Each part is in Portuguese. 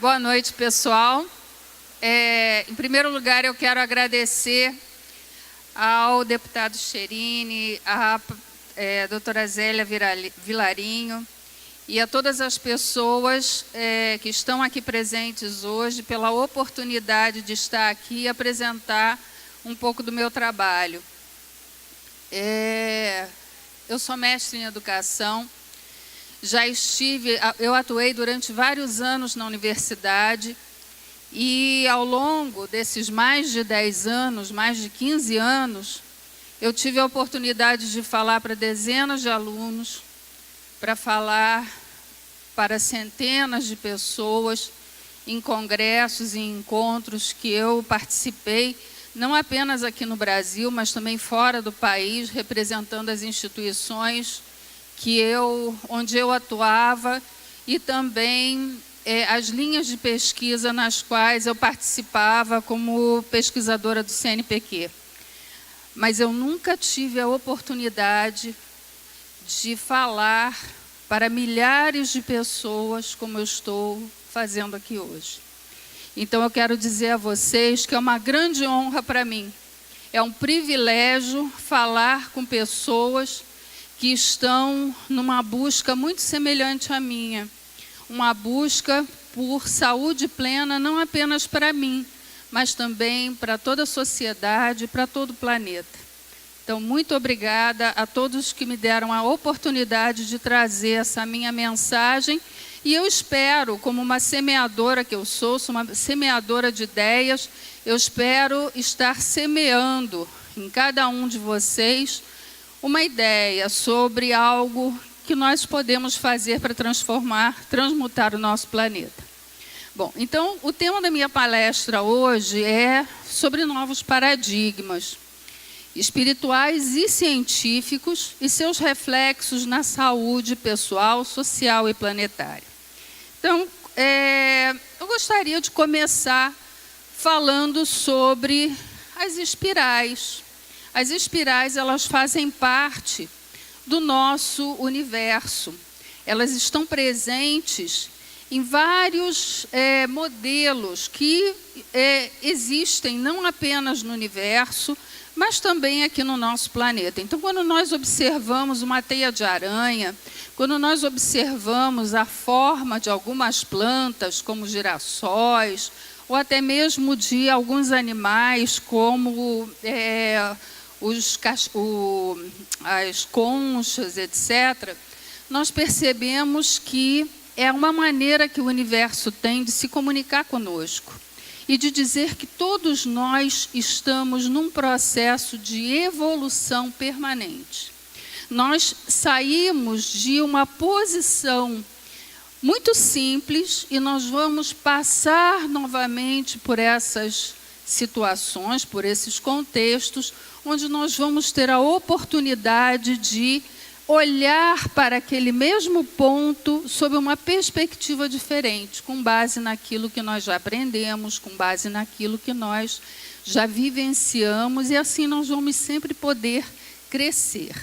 Boa noite, pessoal. Em primeiro lugar, eu quero agradecer ao deputado Cherini, à doutora Zélia Vilarinho e a todas as pessoas que estão aqui presentes hoje pela oportunidade de estar aqui e apresentar um pouco do meu trabalho. Eu sou mestre em educação, eu atuei durante vários anos na universidade e ao longo desses mais de 10 anos, mais de 15 anos, eu tive a oportunidade de falar para dezenas de alunos, para falar para centenas de pessoas em congressos e encontros que eu participei, não apenas aqui no Brasil, mas também fora do país, representando as instituições onde eu atuava e também as linhas de pesquisa nas quais eu participava como pesquisadora do CNPq. Mas eu nunca tive a oportunidade de falar para milhares de pessoas como eu estou fazendo aqui hoje. Então eu quero dizer a vocês que é uma grande honra para mim, é um privilégio falar com pessoas que estão numa busca muito semelhante à minha, uma busca por saúde plena não apenas para mim, mas também para toda a sociedade, para todo o planeta. Então, muito obrigada a todos que me deram a oportunidade de trazer essa minha mensagem e eu espero, como uma semeadora que eu sou uma semeadora de ideias, eu espero estar semeando em cada um de vocês uma ideia sobre algo que nós podemos fazer para transmutar o nosso planeta. Bom, então, o tema da minha palestra hoje é sobre novos paradigmas espirituais e científicos e seus reflexos na saúde pessoal, social e planetária. Então, eu gostaria de começar falando sobre as espirais. As espirais, elas fazem parte do nosso universo. Elas estão presentes em vários modelos que existem não apenas no universo, mas também aqui no nosso planeta. Então, quando nós observamos uma teia de aranha, quando nós observamos a forma de algumas plantas, como girassóis, ou até mesmo de alguns animais, como as conchas, etc., nós percebemos que é uma maneira que o universo tem de se comunicar conosco e de dizer que todos nós estamos num processo de evolução permanente. Nós saímos de uma posição muito simples e nós vamos passar novamente por essas situações, por esses contextos, onde nós vamos ter a oportunidade de olhar para aquele mesmo ponto sob uma perspectiva diferente, com base naquilo que nós já aprendemos, com base naquilo que nós já vivenciamos, e assim nós vamos sempre poder crescer.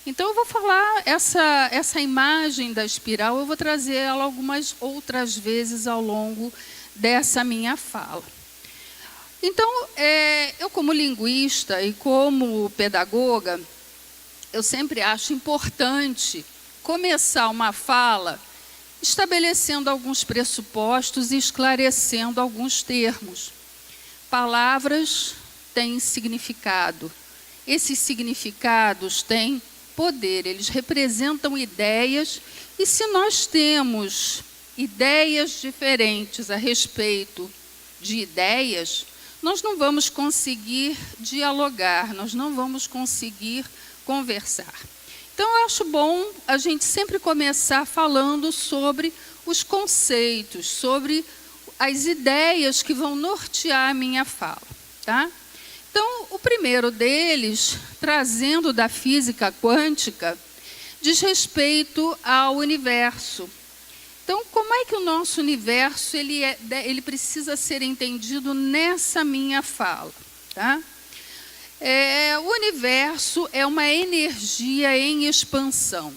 Então, eu vou falar, essa imagem da espiral, eu vou trazer ela algumas outras vezes ao longo dessa minha fala. Então, eu como linguista e como pedagoga, eu sempre acho importante começar uma fala estabelecendo alguns pressupostos e esclarecendo alguns termos. Palavras têm significado. Esses significados têm poder, eles representam ideias, e se nós temos ideias diferentes a respeito de ideias, nós não vamos conseguir dialogar, nós não vamos conseguir conversar. Então, eu acho bom a gente sempre começar falando sobre os conceitos, sobre as ideias que vão nortear a minha fala, tá? Então, o primeiro deles, trazendo da física quântica, diz respeito ao universo. Então, como é que o nosso universo ele precisa ser entendido nessa minha fala? Tá? O universo é uma energia em expansão.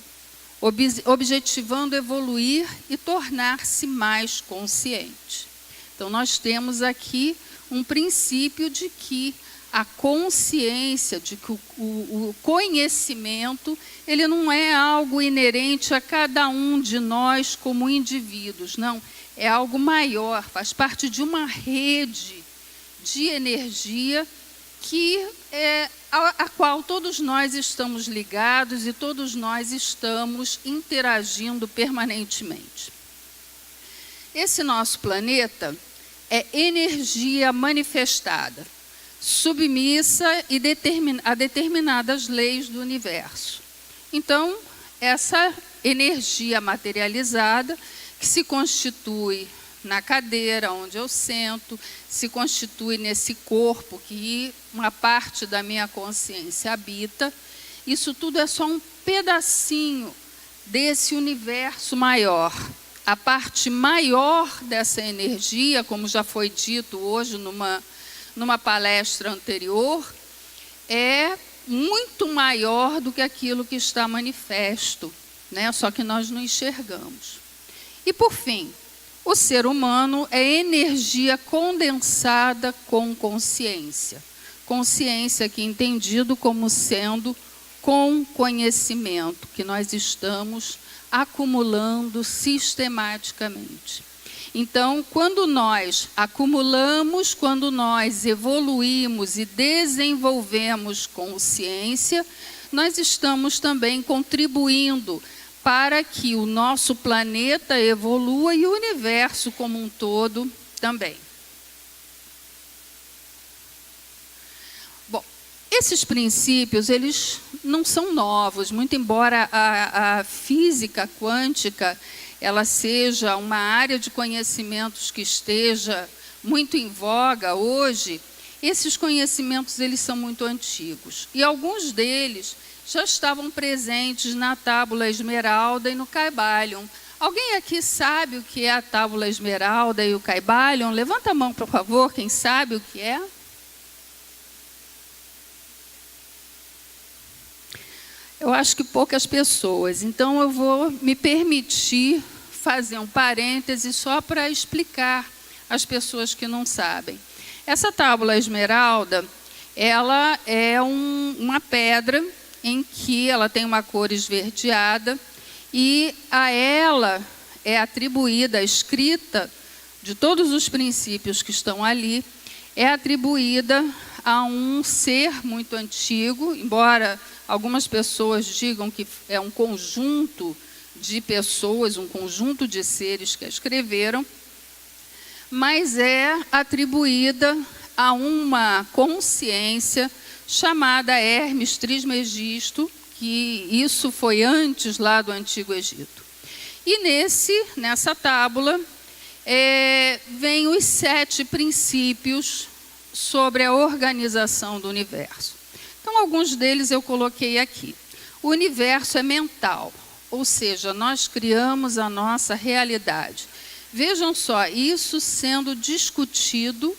objetivando evoluir e tornar-se mais consciente. Então, nós temos aqui um princípio de que a consciência, de que o conhecimento, ele não é algo inerente a cada um de nós como indivíduos, não. É algo maior, faz parte de uma rede de energia a qual todos nós estamos ligados e todos nós estamos interagindo permanentemente. Esse nosso planeta é energia manifestada, submissa a determinadas leis do universo. Então, essa energia materializada, que se constitui na cadeira onde eu sento, se constitui nesse corpo que uma parte da minha consciência habita, isso tudo é só um pedacinho desse universo maior. A parte maior dessa energia, como já foi dito hoje numa palestra anterior, é muito maior do que aquilo que está manifesto, né? Só que nós não enxergamos. E, por fim, o ser humano é energia condensada com consciência. Consciência aqui entendido como sendo com conhecimento, que nós estamos acumulando sistematicamente. Então, quando nós acumulamos, quando nós evoluímos e desenvolvemos consciência, nós estamos também contribuindo para que o nosso planeta evolua e o universo como um todo também. Bom, esses princípios, eles não são novos, muito embora a física quântica ela seja uma área de conhecimentos que esteja muito em voga hoje, esses conhecimentos eles são muito antigos. E alguns deles já estavam presentes na tábula esmeralda e no Kybalion. Alguém aqui sabe o que é a tábula esmeralda e o Kybalion? Levanta a mão, por favor, quem sabe o que é? Eu acho que poucas pessoas. Então, eu vou me permitir fazer um parêntese só para explicar às pessoas que não sabem. Essa tábula esmeralda, ela é uma pedra em que ela tem uma cor esverdeada e a ela é atribuída a escrita de todos os princípios que estão ali, é atribuída a um ser muito antigo, embora algumas pessoas digam que é um conjunto de pessoas, um conjunto de seres que a escreveram, mas é atribuída a uma consciência chamada Hermes Trismegisto, que isso foi antes lá do Antigo Egito. E nessa tábula vem os 7 princípios sobre a organização do universo. Então, alguns deles eu coloquei aqui. O universo é mental, ou seja, nós criamos a nossa realidade. Vejam só, isso sendo discutido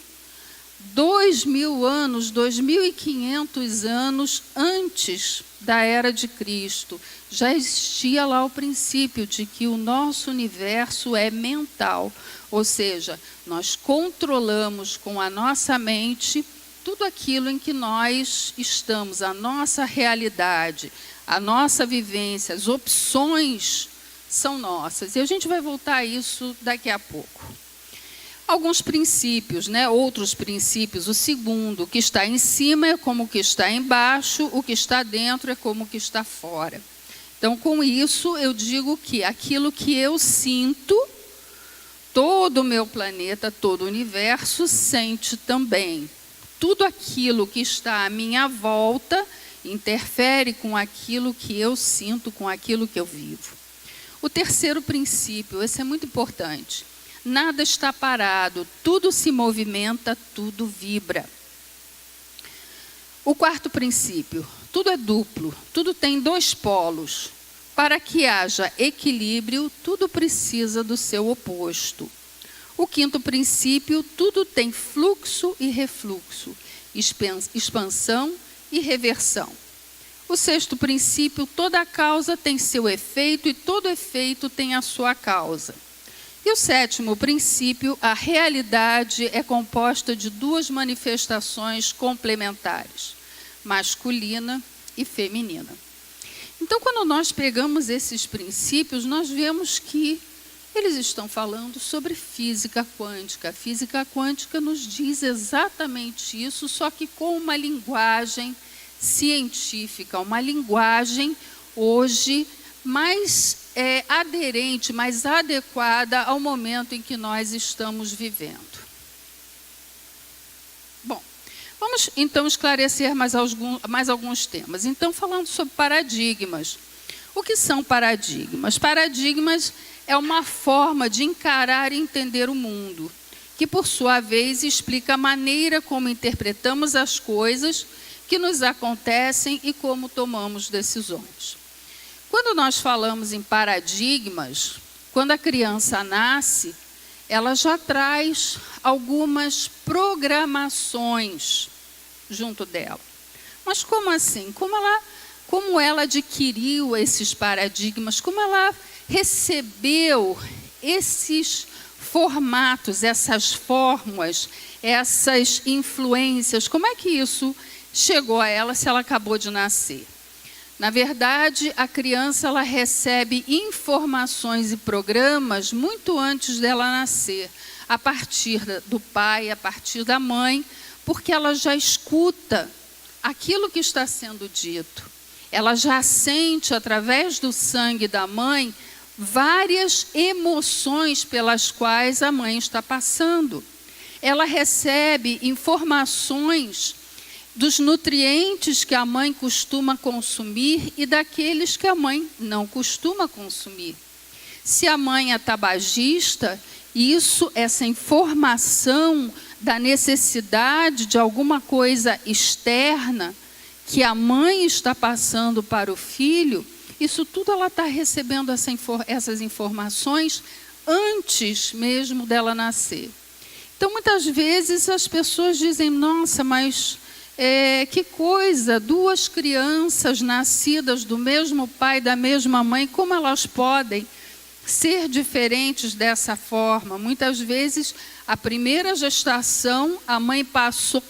2.000 anos, 2.500 anos antes da era de Cristo. Já existia lá o princípio de que o nosso universo é mental, ou seja, nós controlamos com a nossa mente tudo aquilo em que nós estamos, a nossa realidade, a nossa vivência, as opções são nossas. E a gente vai voltar a isso daqui a pouco. Alguns princípios, né? Outros princípios. O segundo, o que está em cima é como o que está embaixo, o que está dentro é como o que está fora. Então, com isso, eu digo que aquilo que eu sinto, todo o meu planeta, todo o universo sente também. Tudo aquilo que está à minha volta interfere com aquilo que eu sinto, com aquilo que eu vivo. O terceiro princípio, esse é muito importante. Nada está parado, tudo se movimenta, tudo vibra. O quarto princípio, tudo é duplo, tudo tem 2 polos. Para que haja equilíbrio, tudo precisa do seu oposto. O quinto princípio, tudo tem fluxo e refluxo, expansão e reversão. O sexto princípio, toda causa tem seu efeito e todo efeito tem a sua causa. E o sétimo princípio, a realidade é composta de duas manifestações complementares, masculina e feminina. Então, quando nós pegamos esses princípios, nós vemos que eles estão falando sobre física quântica. A física quântica nos diz exatamente isso, só que com uma linguagem científica, uma linguagem hoje mais aderente, mais adequada ao momento em que nós estamos vivendo. Bom, vamos então esclarecer mais alguns temas. Então, falando sobre paradigmas. O que são paradigmas? Paradigmas é uma forma de encarar e entender o mundo, que por sua vez explica a maneira como interpretamos as coisas que nos acontecem e como tomamos decisões. Quando nós falamos em paradigmas, quando a criança nasce, ela já traz algumas programações junto dela. Mas como assim? Como ela adquiriu esses paradigmas? Como ela recebeu esses formatos, essas fórmulas, essas influências? Como é que isso chegou a ela se ela acabou de nascer? Na verdade, a criança ela recebe informações e programas muito antes dela nascer, a partir do pai, a partir da mãe, porque ela já escuta aquilo que está sendo dito. Ela já sente, através do sangue da mãe, várias emoções pelas quais a mãe está passando. Ela recebe informações dos nutrientes que a mãe costuma consumir e daqueles que a mãe não costuma consumir. Se a mãe é tabagista, essa informação da necessidade de alguma coisa externa que a mãe está passando para o filho, isso tudo ela está recebendo essas informações antes mesmo dela nascer. Então, muitas vezes as pessoas dizem, nossa, mas que coisa, duas crianças nascidas do mesmo pai, da mesma mãe, como elas podem ser diferentes dessa forma? Muitas vezes, a primeira gestação, a mãe passou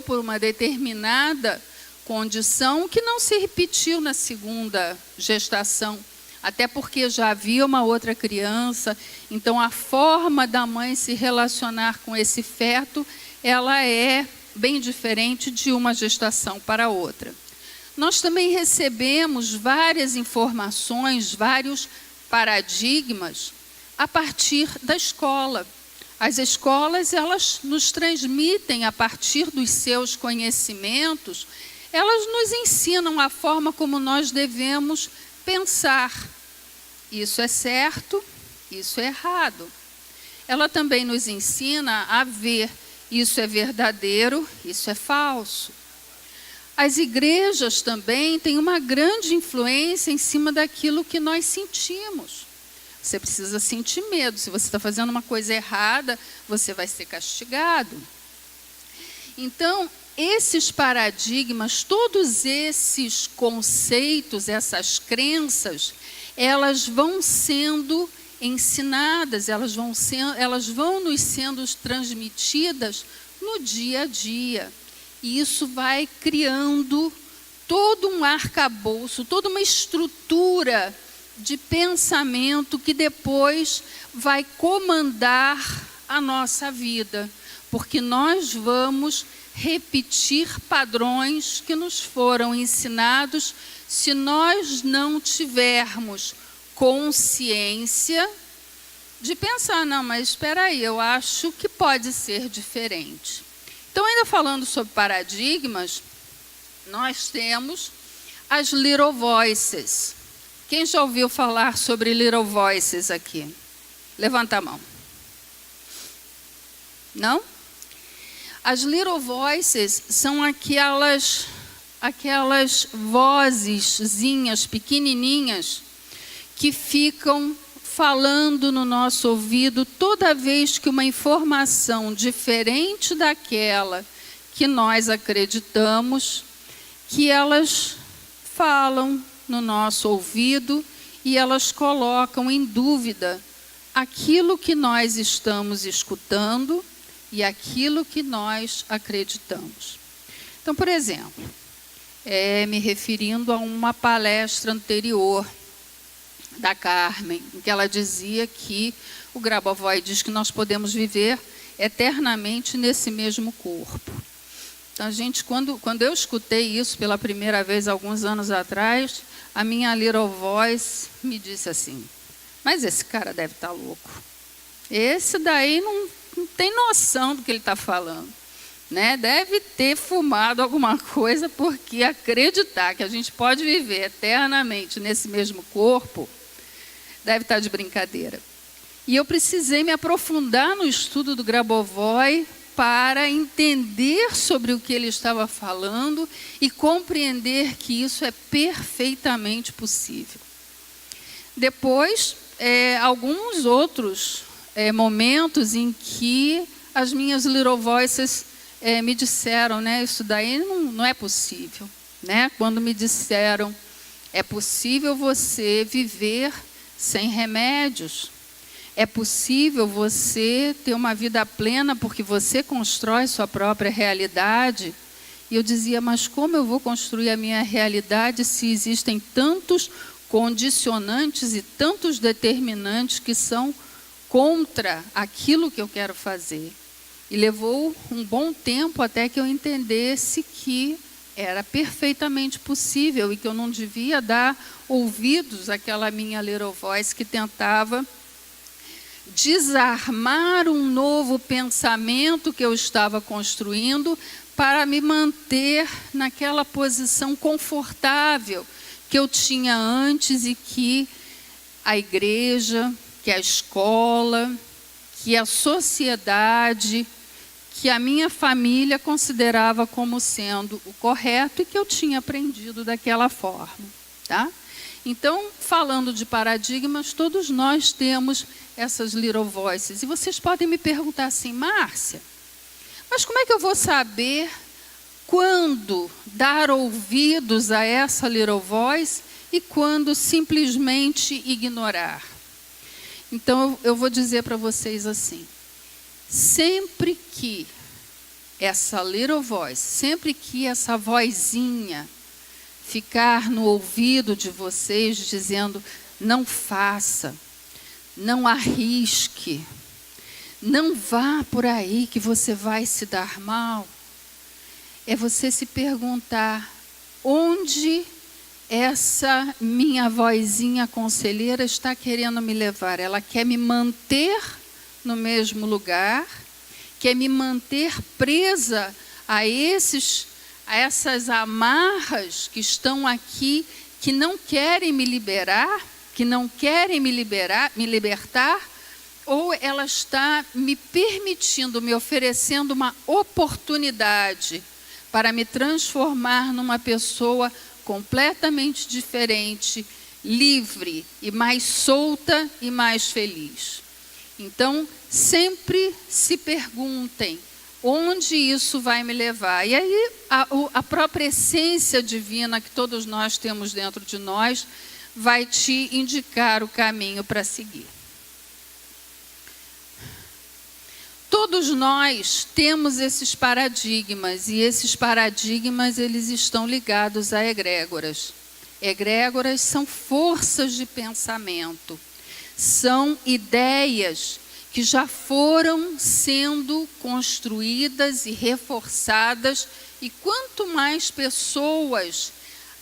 por uma determinada condição que não se repetiu na segunda gestação, até porque já havia uma outra criança. Então, a forma da mãe se relacionar com esse feto, ela é bem diferente de uma gestação para outra. Nós também recebemos várias informações, vários paradigmas a partir da escola. As escolas, elas nos transmitem, a partir dos seus conhecimentos, elas nos ensinam a forma como nós devemos pensar. Isso é certo, isso é errado. Ela também nos ensina a ver, isso é verdadeiro, isso é falso. As igrejas também têm uma grande influência em cima daquilo que nós sentimos. Você precisa sentir medo. Se você está fazendo uma coisa errada, você vai ser castigado. Então, esses paradigmas, todos esses conceitos, essas crenças, elas vão sendo ensinadas, elas vão nos sendo transmitidas no dia a dia. E isso vai criando todo um arcabouço, toda uma estrutura de pensamento que depois vai comandar a nossa vida, porque nós vamos repetir padrões que nos foram ensinados se nós não tivermos consciência de pensar, não, mas espera aí, eu acho que pode ser diferente. Então, ainda falando sobre paradigmas, nós temos as Little Voices. Quem já ouviu falar sobre Little Voices aqui? Levanta a mão. Não? As Little Voices são aquelas vozezinhas pequenininhas que ficam falando no nosso ouvido toda vez que uma informação diferente daquela que nós acreditamos, que elas falam no nosso ouvido e elas colocam em dúvida aquilo que nós estamos escutando e aquilo que nós acreditamos. Então, por exemplo, me referindo a uma palestra anterior da Carmen, em que ela dizia que o Grabovoi diz que nós podemos viver eternamente nesse mesmo corpo. Então, gente, quando eu escutei isso pela primeira vez, alguns anos atrás, a minha little voice me disse assim, mas esse cara deve estar louco. Esse daí não tem noção do que ele está falando. Né? Deve ter fumado alguma coisa, porque acreditar que a gente pode viver eternamente nesse mesmo corpo, deve estar de brincadeira. E eu precisei me aprofundar no estudo do Grabovoi para entender sobre o que ele estava falando e compreender que isso é perfeitamente possível. Depois, alguns outros momentos em que as minhas little voices me disseram, né, isso daí não é possível. Né? Quando me disseram, é possível você viver sem remédios. É possível você ter uma vida plena porque você constrói sua própria realidade. E eu dizia, mas como eu vou construir a minha realidade se existem tantos condicionantes e tantos determinantes que são contra aquilo que eu quero fazer? E levou um bom tempo até que eu entendesse que era perfeitamente possível e que eu não devia dar ouvidos àquela minha little voice que tentava desarmar um novo pensamento que eu estava construindo para me manter naquela posição confortável que eu tinha antes e que a igreja, que a escola, que a sociedade, que a minha família considerava como sendo o correto e que eu tinha aprendido daquela forma. Tá? Então, falando de paradigmas, todos nós temos essas little voices. E vocês podem me perguntar assim, Márcia, mas como é que eu vou saber quando dar ouvidos a essa little voice e quando simplesmente ignorar? Então, eu vou dizer para vocês assim, sempre que essa little voice, sempre que essa vozinha ficar no ouvido de vocês dizendo, não faça, não arrisque, não vá por aí que você vai se dar mal, é você se perguntar, onde essa minha vozinha conselheira está querendo me levar? Ela quer me manter no mesmo lugar, quer me manter presa a essas amarras que estão aqui, que não querem me liberar, que não querem me libertar, ou ela está me permitindo, me oferecendo uma oportunidade para me transformar numa pessoa completamente diferente, livre e mais solta e mais feliz. Então, sempre se perguntem, onde isso vai me levar? E aí, a própria essência divina que todos nós temos dentro de nós vai te indicar o caminho para seguir. Todos nós temos esses paradigmas, e esses paradigmas eles estão ligados a egrégoras. Egrégoras são forças de pensamento, são ideias que já foram sendo construídas e reforçadas, e quanto mais pessoas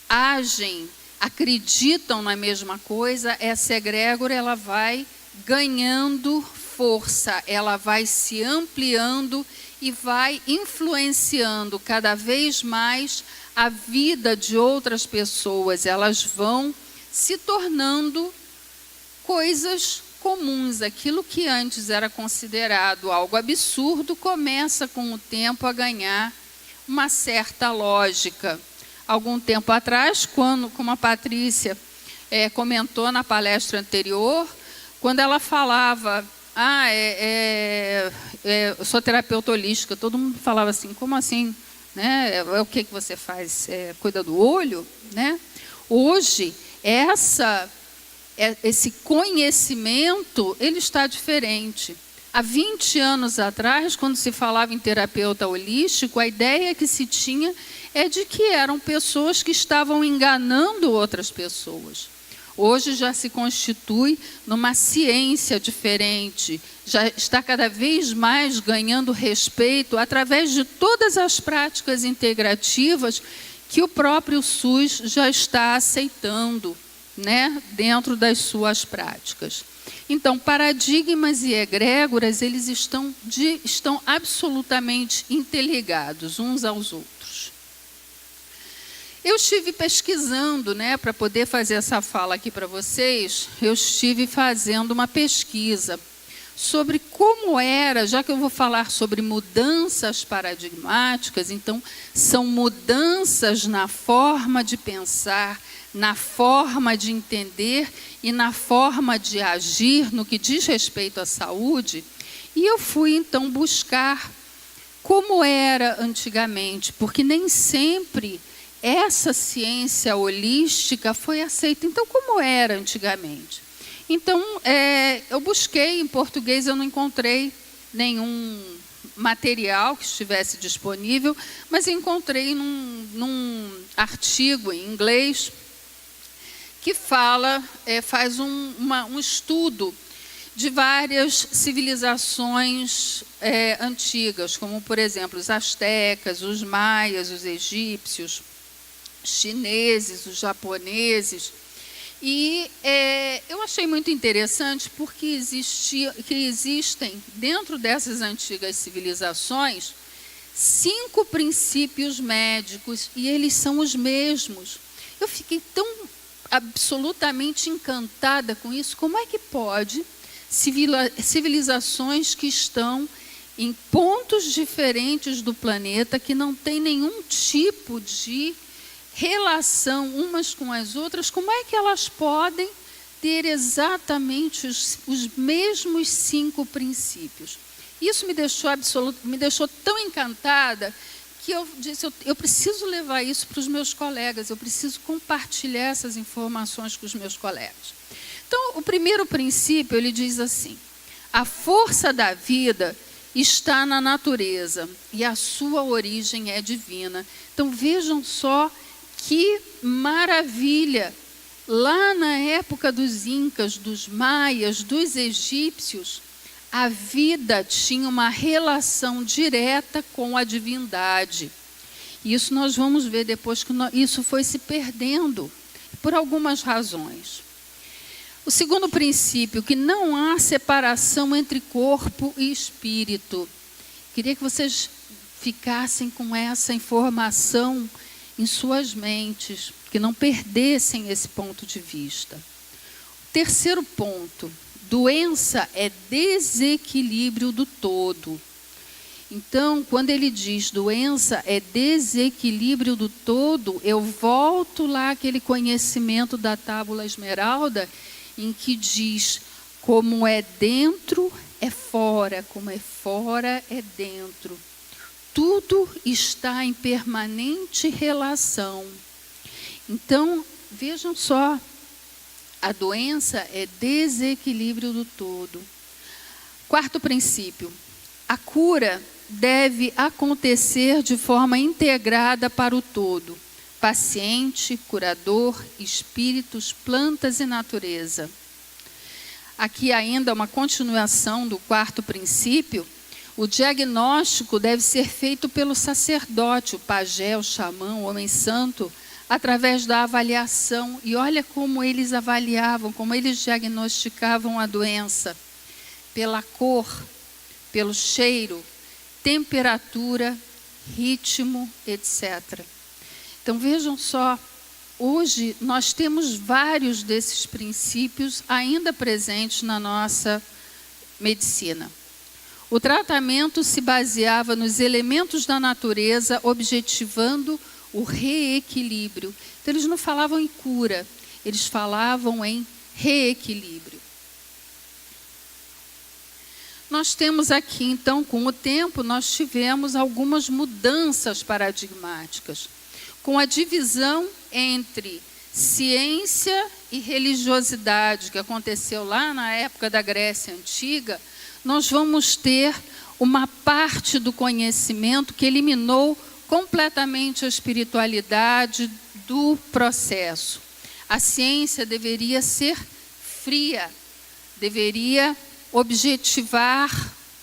agem, acreditam na mesma coisa, essa egrégora ela vai ganhando força, ela vai se ampliando e vai influenciando cada vez mais a vida de outras pessoas. Elas vão se tornando coisas comuns. Aquilo que antes era considerado algo absurdo começa com o tempo a ganhar uma certa lógica. Algum tempo atrás, como a Patrícia comentou na palestra anterior, quando ela falava, eu sou terapeuta holística, todo mundo falava assim, como assim né? O que você faz? Cuida do olho, né? Hoje, esse conhecimento, ele está diferente. Há 20 anos atrás, quando se falava em terapeuta holístico, a ideia que se tinha é de que eram pessoas que estavam enganando outras pessoas. Hoje já se constitui numa ciência diferente, já está cada vez mais ganhando respeito através de todas as práticas integrativas que o próprio SUS já está aceitando, né, dentro das suas práticas. Então, paradigmas e egrégoras, eles estão absolutamente interligados uns aos outros. Eu estive pesquisando, né, para poder fazer essa fala aqui para vocês, eu estive fazendo uma pesquisa sobre como era, já que eu vou falar sobre mudanças paradigmáticas, então são mudanças na forma de pensar, na forma de entender e na forma de agir no que diz respeito à saúde. E eu fui, então, buscar como era antigamente, porque nem sempre essa ciência holística foi aceita. Então, como era antigamente? Então, eu busquei, em português eu não encontrei nenhum material que estivesse disponível, mas encontrei num artigo em inglês que faz um estudo de várias civilizações antigas, como, por exemplo, os astecas, os maias, os egípcios, chineses, os japoneses. E eu achei muito interessante porque existem, dentro dessas antigas civilizações, 5 princípios médicos, e eles são os mesmos. Eu fiquei tão absolutamente encantada com isso. Como é que pode civilizações que estão em pontos diferentes do planeta, que não têm nenhum tipo de relação umas com as outras, como é que elas podem ter exatamente os mesmos 5 princípios? Isso me deixou tão encantada que eu disse, eu preciso levar isso para os meus colegas, eu preciso compartilhar essas informações com os meus colegas. Então, o primeiro princípio, ele diz assim: a força da vida está na natureza e a sua origem é divina. Então, vejam só que maravilha! Lá na época dos incas, dos maias, dos egípcios, a vida tinha uma relação direta com a divindade. Isso nós vamos ver depois que isso foi se perdendo, por algumas razões. O segundo princípio, que não há separação entre corpo e espírito. Queria que vocês ficassem com essa informação em suas mentes, que não perdessem esse ponto de vista. Terceiro ponto, doença é desequilíbrio do todo. Então, quando ele diz doença é desequilíbrio do todo, eu volto lá àquele conhecimento da tábula esmeralda, em que diz como é dentro é fora, como é fora é dentro. Tudo está em permanente relação. Então, vejam só, a doença é desequilíbrio do todo. Quarto princípio, a cura deve acontecer de forma integrada para o todo. Paciente, curador, espíritos, plantas e natureza. Aqui ainda uma continuação do quarto princípio. O diagnóstico deve ser feito pelo sacerdote, o pajé, o xamã, o homem santo, através da avaliação. E olha como eles avaliavam, como eles diagnosticavam a doença. Pela cor, pelo cheiro, temperatura, ritmo, etc. Então vejam só, hoje nós temos vários desses princípios ainda presentes na nossa medicina. O tratamento se baseava nos elementos da natureza, objetivando o reequilíbrio. Então, eles não falavam em cura, eles falavam em reequilíbrio. Nós temos aqui, então, com o tempo, nós tivemos algumas mudanças paradigmáticas, com a divisão entre ciência e religiosidade, que aconteceu lá na época da Grécia Antiga. Nós vamos ter uma parte do conhecimento que eliminou completamente a espiritualidade do processo. A ciência deveria ser fria, deveria objetivar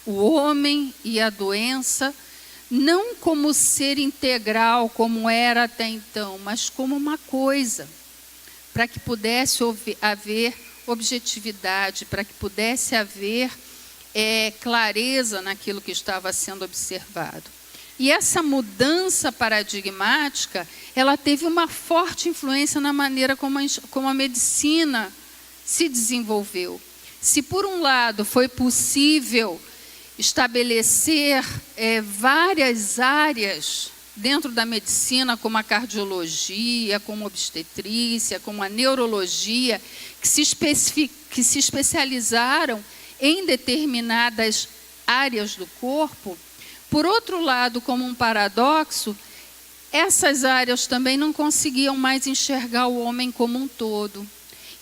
o homem e a doença, não como ser integral, como era até então, mas como uma coisa, para que pudesse haver objetividade, para que pudesse haver clareza naquilo que estava sendo observado. E essa mudança paradigmática, ela teve uma forte influência na maneira como a medicina se desenvolveu. Se, por um lado, foi possível estabelecer várias áreas dentro da medicina, como a cardiologia, como a obstetrícia, como a neurologia, que se especializaram em determinadas áreas do corpo, por outro lado, como um paradoxo, essas áreas também não conseguiam mais enxergar o homem como um todo.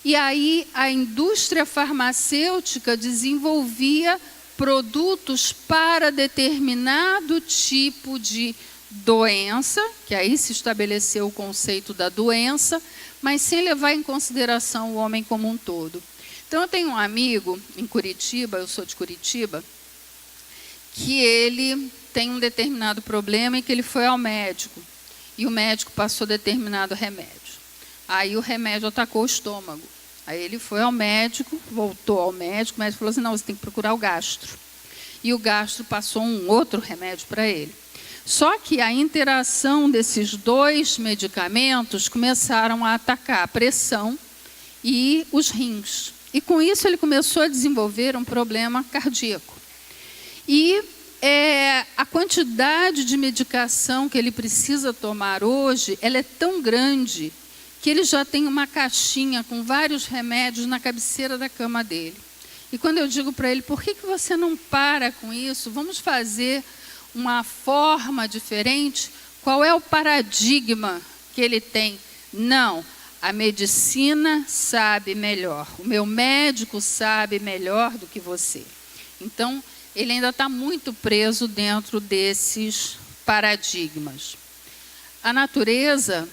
E aí a indústria farmacêutica desenvolvia produtos para determinado tipo de doença, que aí se estabeleceu o conceito da doença, mas sem levar em consideração o homem como um todo. Então eu tenho um amigo em Curitiba, eu sou de Curitiba, que ele tem um determinado problema e que ele foi ao médico. E o médico passou determinado remédio. Aí o remédio atacou o estômago. Aí ele foi ao médico, voltou ao médico, o médico falou assim, não, você tem que procurar o gastro. E o gastro passou um outro remédio para ele. Só que a interação desses dois medicamentos começaram a atacar a pressão e os rins. E com isso ele começou a desenvolver um problema cardíaco. E a quantidade de medicação que ele precisa tomar hoje, ela é tão grande que ele já tem uma caixinha com vários remédios na cabeceira da cama dele. E quando eu digo para ele, por que você não para com isso? Vamos fazer uma forma diferente? Qual é o paradigma que ele tem? Não, a medicina sabe melhor. O meu médico sabe melhor do que você. Então, ele ainda está muito preso dentro desses paradigmas. A natureza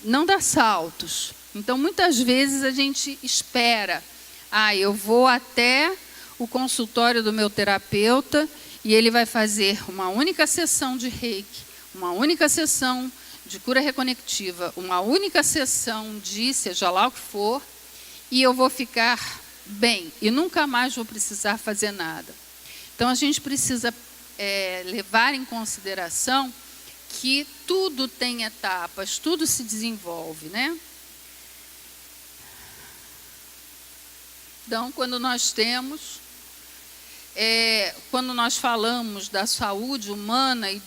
não dá saltos. Então, muitas vezes a gente espera, eu vou até o consultório do meu terapeuta e ele vai fazer uma única sessão de reiki, uma única sessão de cura reconectiva, uma única sessão de seja lá o que for, e eu vou ficar bem e nunca mais vou precisar fazer nada. Então, a gente precisa levar em consideração que tudo tem etapas, tudo se desenvolve, né? Então, quando nós falamos da saúde humana e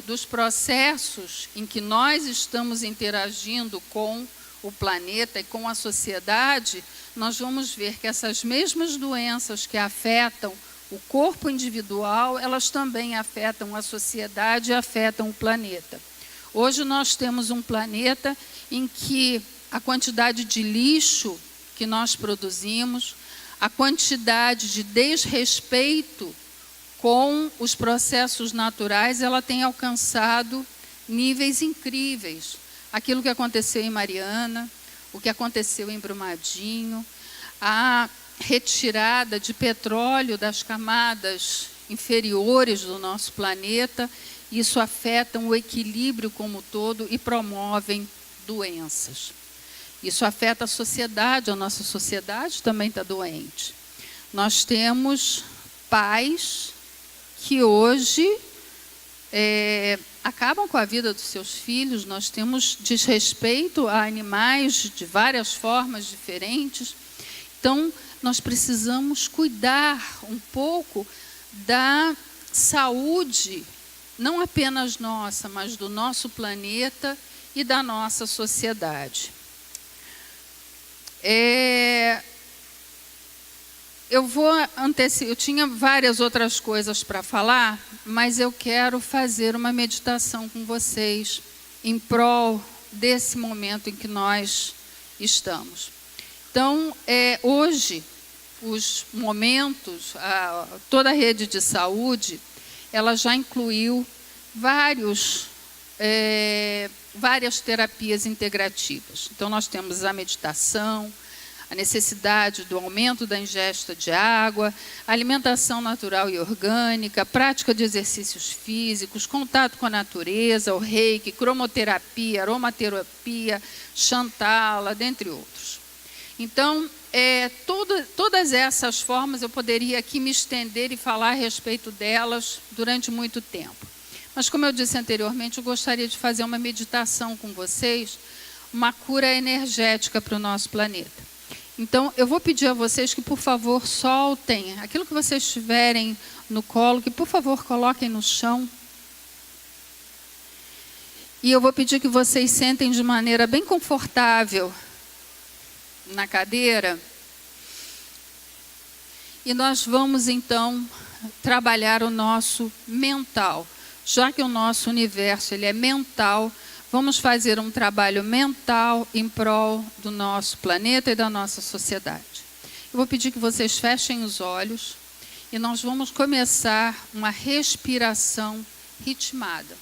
dos processos em que nós estamos interagindo com o planeta e com a sociedade, nós vamos ver que essas mesmas doenças que afetam o corpo individual, elas também afetam a sociedade e afetam o planeta. Hoje nós temos um planeta em que a quantidade de lixo que nós produzimos, a quantidade de desrespeito com os processos naturais, ela tem alcançado níveis incríveis. Aquilo que aconteceu em Mariana, o que aconteceu em Brumadinho, a retirada de petróleo das camadas inferiores do nosso planeta, isso afeta o equilíbrio como um todo e promovem doenças. Isso afeta a sociedade, a nossa sociedade também está doente. Nós temos pais que hoje acabam com a vida dos seus filhos, nós temos desrespeito a animais de várias formas diferentes. Então, nós precisamos cuidar um pouco da saúde, não apenas nossa, mas do nosso planeta e da nossa sociedade. eu tinha várias outras coisas para falar, mas eu quero fazer uma meditação com vocês em prol desse momento em que nós estamos. Então, hoje, os momentos, toda a rede de saúde, ela já incluiu várias terapias integrativas. Então, nós temos a meditação, a necessidade do aumento da ingesta de água, alimentação natural e orgânica, prática de exercícios físicos, contato com a natureza, o reiki, cromoterapia, aromaterapia, Shantala, dentre outros. Então, todas essas formas eu poderia aqui me estender e falar a respeito delas durante muito tempo. Mas, como eu disse anteriormente, eu gostaria de fazer uma meditação com vocês, uma cura energética para o nosso planeta. Então, eu vou pedir a vocês que, por favor, soltem aquilo que vocês tiverem no colo, que, por favor, coloquem no chão. E eu vou pedir que vocês sentem de maneira bem confortável na cadeira. E nós vamos, então, trabalhar o nosso mental. Já que o nosso universo ele é mental, vamos fazer um trabalho mental em prol do nosso planeta e da nossa sociedade. Eu vou pedir que vocês fechem os olhos e nós vamos começar uma respiração ritmada,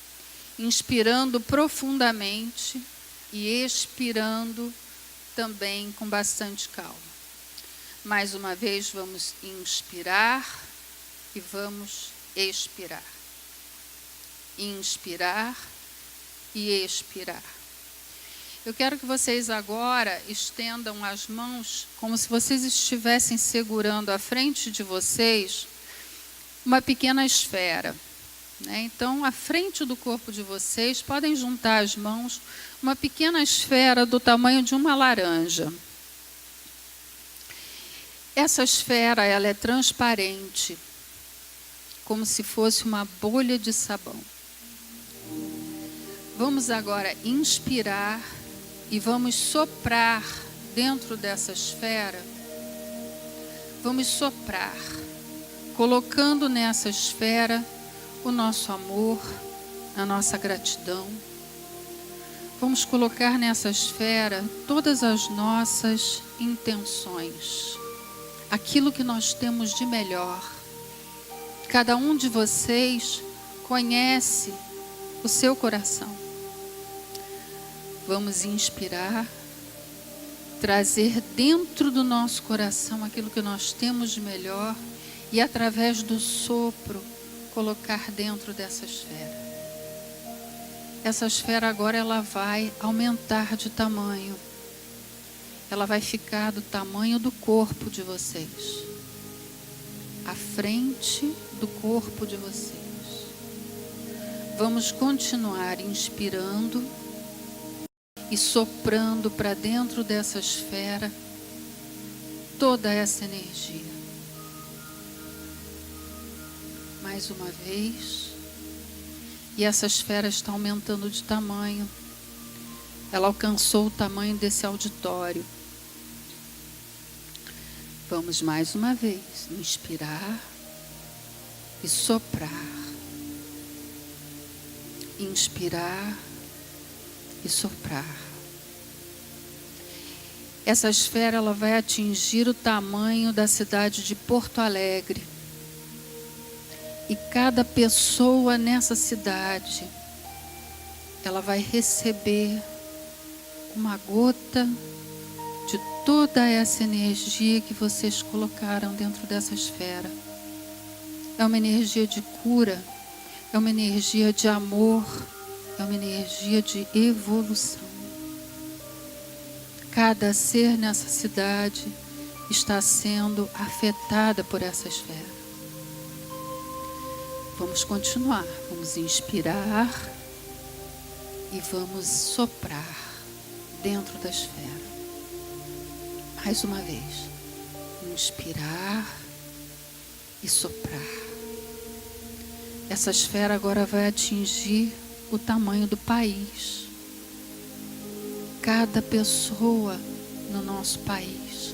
inspirando profundamente e expirando também com bastante calma. Mais uma vez, vamos inspirar e vamos expirar. Inspirar e expirar. Eu quero que vocês agora estendam as mãos como se vocês estivessem segurando à frente de vocês uma pequena esfera. Então, à frente do corpo de vocês, podem juntar as mãos, uma pequena esfera do tamanho de uma laranja. Essa esfera, ela é transparente, como se fosse uma bolha de sabão. Vamos agora inspirar e vamos soprar dentro dessa esfera. Vamos soprar, colocando nessa esfera o nosso amor, a nossa gratidão. Vamos colocar nessa esfera todas as nossas intenções, aquilo que nós temos de melhor. Cada um de vocês conhece o seu coração. Vamos inspirar, trazer dentro do nosso coração aquilo que nós temos de melhor e, através do sopro, colocar dentro dessa esfera. Essa esfera agora ela vai aumentar de tamanho. Ela vai ficar do tamanho do corpo de vocês, à frente do corpo de vocês. Vamos continuar inspirando e soprando para dentro dessa esfera toda essa energia. Mais uma vez. E essa esfera está aumentando de tamanho. Ela alcançou o tamanho desse auditório. Vamos mais uma vez. Inspirar e soprar. Inspirar e soprar. Essa esfera ela vai atingir o tamanho da cidade de Porto Alegre. E cada pessoa nessa cidade, ela vai receber uma gota de toda essa energia que vocês colocaram dentro dessa esfera. É uma energia de cura, é uma energia de amor, é uma energia de evolução. Cada ser nessa cidade está sendo afetada por essa esfera. Vamos continuar, vamos inspirar e vamos soprar dentro da esfera. Mais uma vez, inspirar e soprar. Essa esfera agora vai atingir o tamanho do país. Cada pessoa no nosso país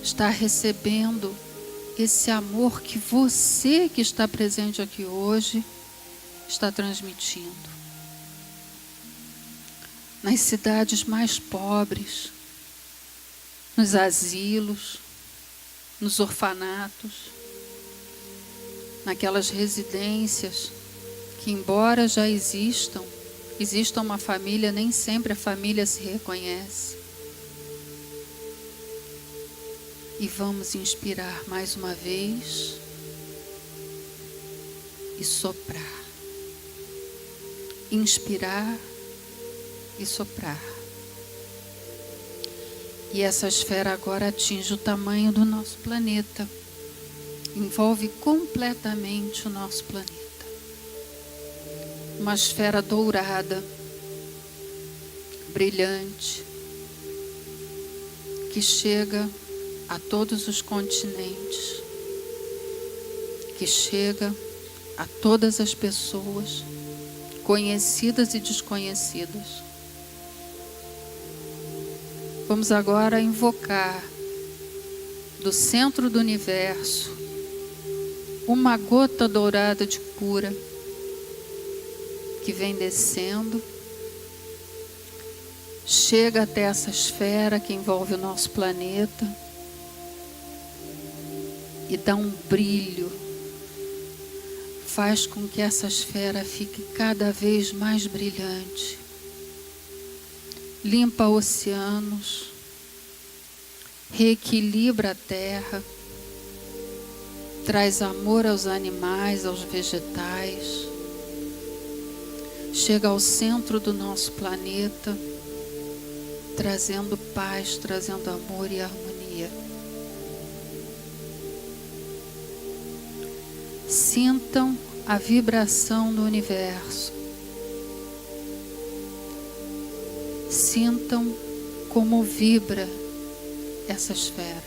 está recebendo esse amor que você que está presente aqui hoje está transmitindo. Nas cidades mais pobres, nos asilos, nos orfanatos, naquelas residências que, embora já exista uma família, nem sempre a família se reconhece. E vamos inspirar mais uma vez e soprar. Inspirar e soprar. E essa esfera agora atinge o tamanho do nosso planeta. Envolve completamente o nosso planeta. Uma esfera dourada, brilhante, que chega a todos os continentes, que chega a todas as pessoas, conhecidas e desconhecidas. Vamos agora invocar do centro do universo uma gota dourada de cura que vem descendo, chega até essa esfera que envolve o nosso planeta e dá um brilho, faz com que essa esfera fique cada vez mais brilhante. Limpa oceanos, reequilibra a terra, traz amor aos animais, aos vegetais, chega ao centro do nosso planeta, trazendo paz, trazendo amor e harmonia. Sintam a vibração do universo. Sintam como vibra essa esfera.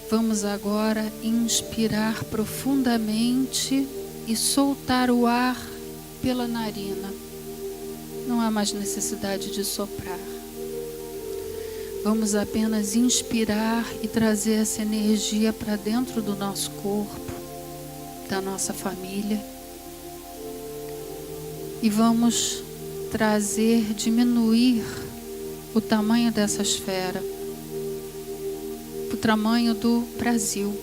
Vamos agora inspirar profundamente e soltar o ar pela narina. Não há mais necessidade de soprar. Vamos apenas inspirar e trazer essa energia para dentro do nosso corpo, da nossa família. E vamos diminuir o tamanho dessa esfera, o tamanho do Brasil.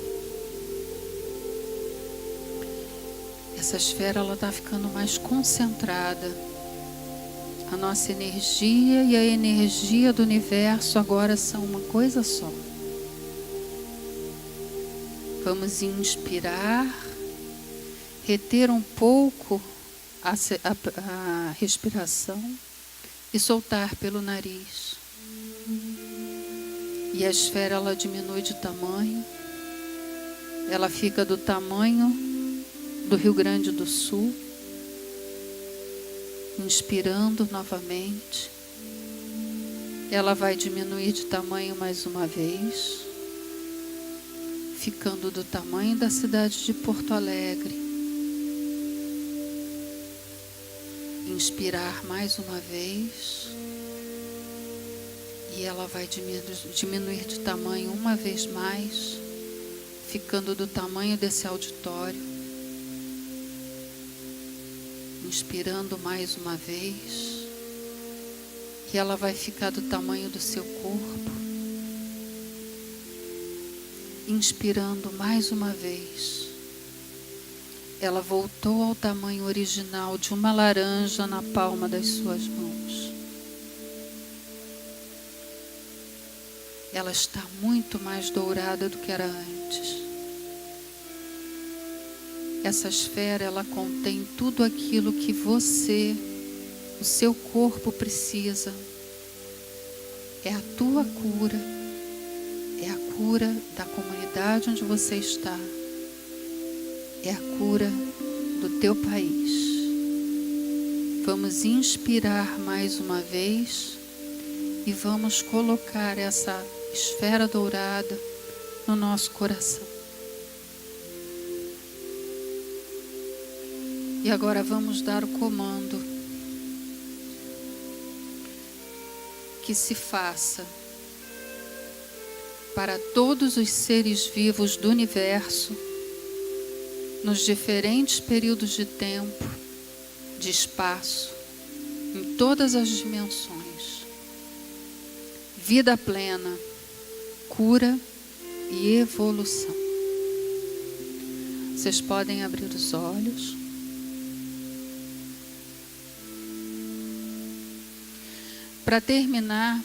Essa esfera está ficando mais concentrada. A nossa energia e a energia do universo agora são uma coisa só. Vamos inspirar, reter um pouco a respiração e soltar pelo nariz. E a esfera ela diminui de tamanho. Ela fica do tamanho do Rio Grande do Sul. Inspirando novamente. Ela vai diminuir de tamanho mais uma vez, ficando do tamanho da cidade de Porto Alegre. Inspirar mais uma vez. E ela vai diminuir de tamanho uma vez mais, ficando do tamanho desse auditório. Inspirando mais uma vez. E ela vai ficar do tamanho do seu corpo. Inspirando mais uma vez. Ela voltou ao tamanho original de uma laranja na palma das suas mãos. Ela está muito mais dourada do que era antes. Essa esfera, ela contém tudo aquilo que você, o seu corpo precisa. É a tua cura. É a cura da comunidade onde você está. É a cura do teu país. Vamos inspirar mais uma vez e vamos colocar essa esfera dourada no nosso coração. E agora vamos dar o comando que se faça para todos os seres vivos do universo, nos diferentes períodos de tempo, de espaço, em todas as dimensões. Vida plena, cura e evolução. Vocês podem abrir os olhos. Para terminar,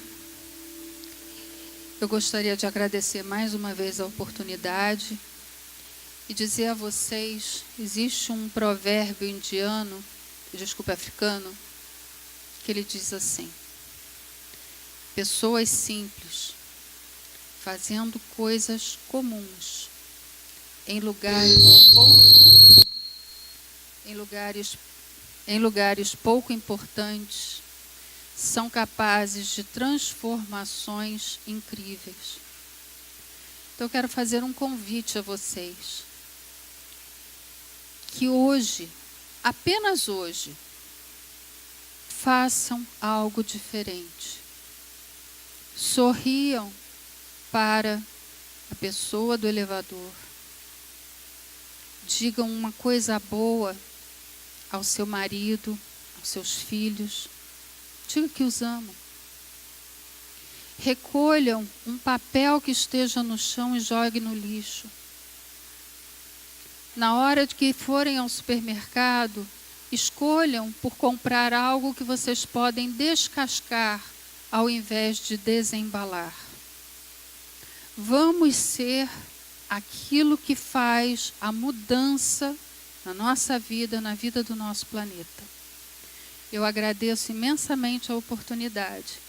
eu gostaria de agradecer mais uma vez a oportunidade e dizer a vocês, existe um provérbio indiano, africano, que ele diz assim: pessoas simples fazendo coisas comuns em lugares pouco importantes são capazes de transformações incríveis. Então eu quero fazer um convite a vocês, que hoje, apenas hoje, façam algo diferente. Sorriam para a pessoa do elevador. Digam uma coisa boa ao seu marido, aos seus filhos. Diga que os amam. Recolham um papel que esteja no chão e jogue no lixo. Na hora de que forem ao supermercado, escolham por comprar algo que vocês podem descascar ao invés de desembalar. Vamos ser aquilo que faz a mudança na nossa vida, na vida do nosso planeta. Eu agradeço imensamente a oportunidade